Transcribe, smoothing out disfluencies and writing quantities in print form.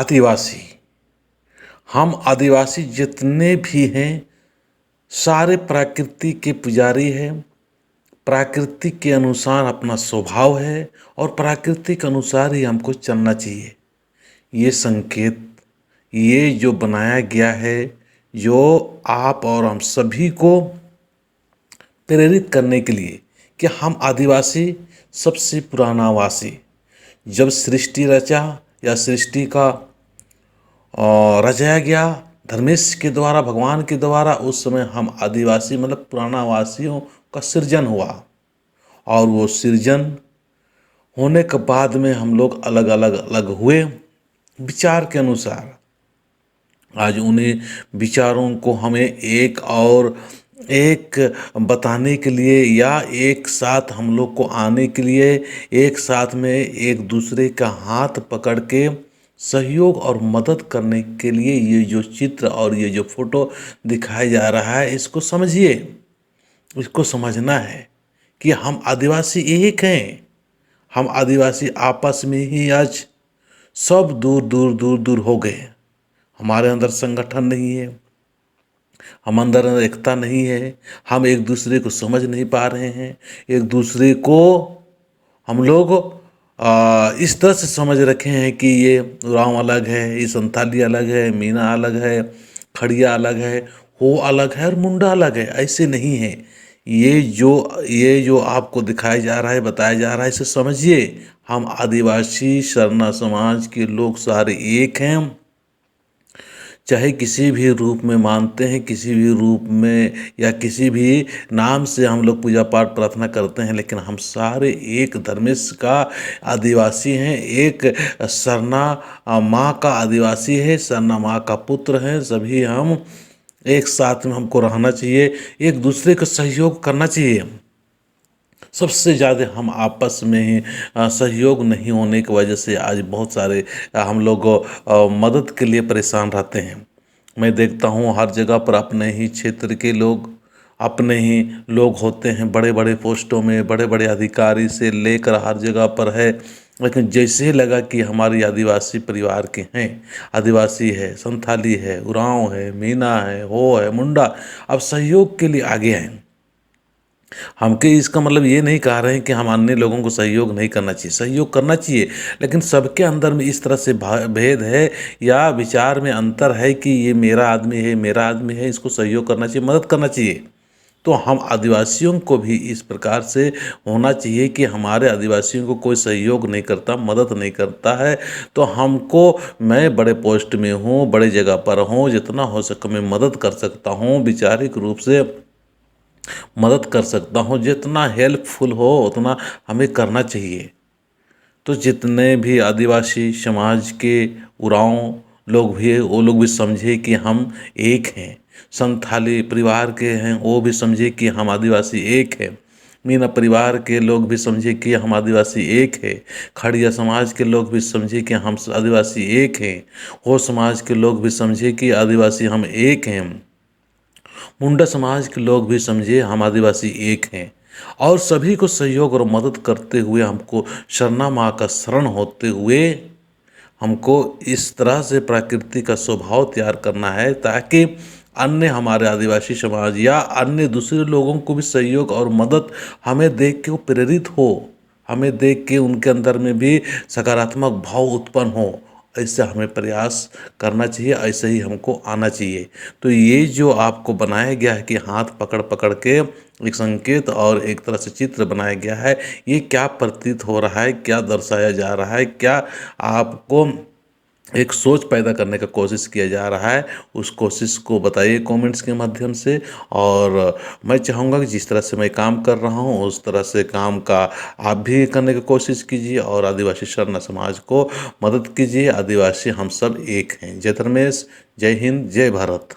आदिवासी। हम आदिवासी जितने भी हैं सारे प्रकृति के पुजारी हैं। प्रकृति के अनुसार अपना स्वभाव है और प्रकृति के अनुसार ही हमको चलना चाहिए। ये संकेत, ये जो बनाया गया है, जो आप और हम सभी को प्रेरित करने के लिए कि हम आदिवासी सबसे पुराना वासी। जब सृष्टि रचा या सृष्टि का रचाया गया धर्मेश के द्वारा, भगवान के द्वारा, उस समय हम आदिवासी मतलब पुराना वासियों का सृजन हुआ। और वो सृजन होने के बाद में हम लोग अलग अलग अलग हुए विचार के अनुसार। आज उन्हीं विचारों को हमें एक बताने के लिए या एक साथ हम लोग को आने के लिए, एक साथ में एक दूसरे का हाथ पकड़ के सहयोग और मदद करने के लिए ये जो चित्र और ये जो फोटो दिखाया जा रहा है, इसको समझिए। इसको समझना है कि हम आदिवासी एक हैं। हम आदिवासी आपस में ही आज सब दूर दूर दूर दूर हो गए। हमारे अंदर संगठन नहीं है, हम अंदर एकता नहीं है, हम एक दूसरे को समझ नहीं पा रहे हैं। एक दूसरे को हम लोग इस तरह से समझ रखे हैं कि ये उरांव अलग है, ये संथाली अलग है, मीना अलग है, खड़िया अलग है, हो अलग है और मुंडा अलग है। ऐसे नहीं है। ये जो आपको दिखाया जा रहा है, बताया जा रहा है, इसे समझिए। हम आदिवासी शरणा समाज के लोग सारे एक हैं। चाहे किसी भी रूप में मानते हैं, किसी भी रूप में या किसी भी नाम से हम लोग पूजा पाठ प्रार्थना करते हैं, लेकिन हम सारे एक धर्मेश का आदिवासी हैं। एक सरना माँ का आदिवासी है, सरना माँ का पुत्र हैं। सभी हम एक साथ में हमको रहना चाहिए, एक दूसरे का सहयोग करना चाहिए। सबसे ज़्यादा हम आपस में ही सहयोग नहीं होने की वजह से आज बहुत सारे हम लोग मदद के लिए परेशान रहते हैं। मैं देखता हूँ हर जगह पर अपने ही क्षेत्र के लोग, अपने ही लोग होते हैं बड़े बड़े पोस्टों में, बड़े बड़े अधिकारी से लेकर हर जगह पर है। लेकिन जैसे लगा कि हमारी आदिवासी परिवार के हैं, आदिवासी है, संथाली है, उरांव है, मीना है, हो है, मुंडा, अब सहयोग के लिए आगे आए। हमके इसका मतलब ये नहीं कह रहे हैं कि हम अन्य लोगों को सहयोग नहीं करना चाहिए, सहयोग करना चाहिए। लेकिन सबके अंदर में इस तरह से भेद है या विचार में अंतर है कि ये मेरा आदमी है, मेरा आदमी है, इसको सहयोग करना चाहिए, मदद करना चाहिए। तो हम आदिवासियों को भी इस प्रकार से होना चाहिए कि हमारे आदिवासियों को कोई सहयोग नहीं करता, मदद नहीं करता है, तो हमको, मैं बड़े पोस्ट में हूँ, बड़े जगह पर हूँ, जितना हो सके मैं मदद कर सकता हूँ, वैचारिक रूप से मदद कर सकता हूँ, जितना हेल्पफुल हो उतना हमें करना चाहिए। तो जितने भी आदिवासी समाज के उरांव लोग भी, वो लोग भी समझे कि हम एक हैं। संथाली परिवार के हैं, वो भी समझे कि हम आदिवासी एक हैं। मीना परिवार के लोग भी समझे कि हम आदिवासी एक है। खड़िया समाज के लोग भी समझे कि हम आदिवासी एक हैं। हो समाज के लोग भी समझे कि आदिवासी हम एक हैं। मुंडा समाज के लोग भी समझे हम आदिवासी एक हैं। और सभी को सहयोग और मदद करते हुए, हमको शरणा माँ का शरण होते हुए, हमको इस तरह से प्रकृति का स्वभाव तैयार करना है ताकि अन्य हमारे आदिवासी समाज या अन्य दूसरे लोगों को भी सहयोग और मदद हमें देख के वो प्रेरित हो, हमें देख के उनके अंदर में भी सकारात्मक भाव उत्पन्न हो। ऐसे हमें प्रयास करना चाहिए, ऐसे ही हमको आना चाहिए। तो ये जो आपको बनाया गया है कि हाथ पकड़ पकड़ के एक संकेत और एक तरह से चित्र बनाया गया है, ये क्या प्रतीत हो रहा है, क्या दर्शाया जा रहा है, क्या आपको एक सोच पैदा करने का कोशिश किया जा रहा है, उस कोशिश को बताइए कमेंट्स के माध्यम से। और मैं चाहूँगा कि जिस तरह से मैं काम कर रहा हूँ उस तरह से काम का आप भी करने की कोशिश कीजिए और आदिवासी शरणा समाज को मदद कीजिए। आदिवासी हम सब एक हैं। जय धर्मेश, जय हिंद, जय भारत।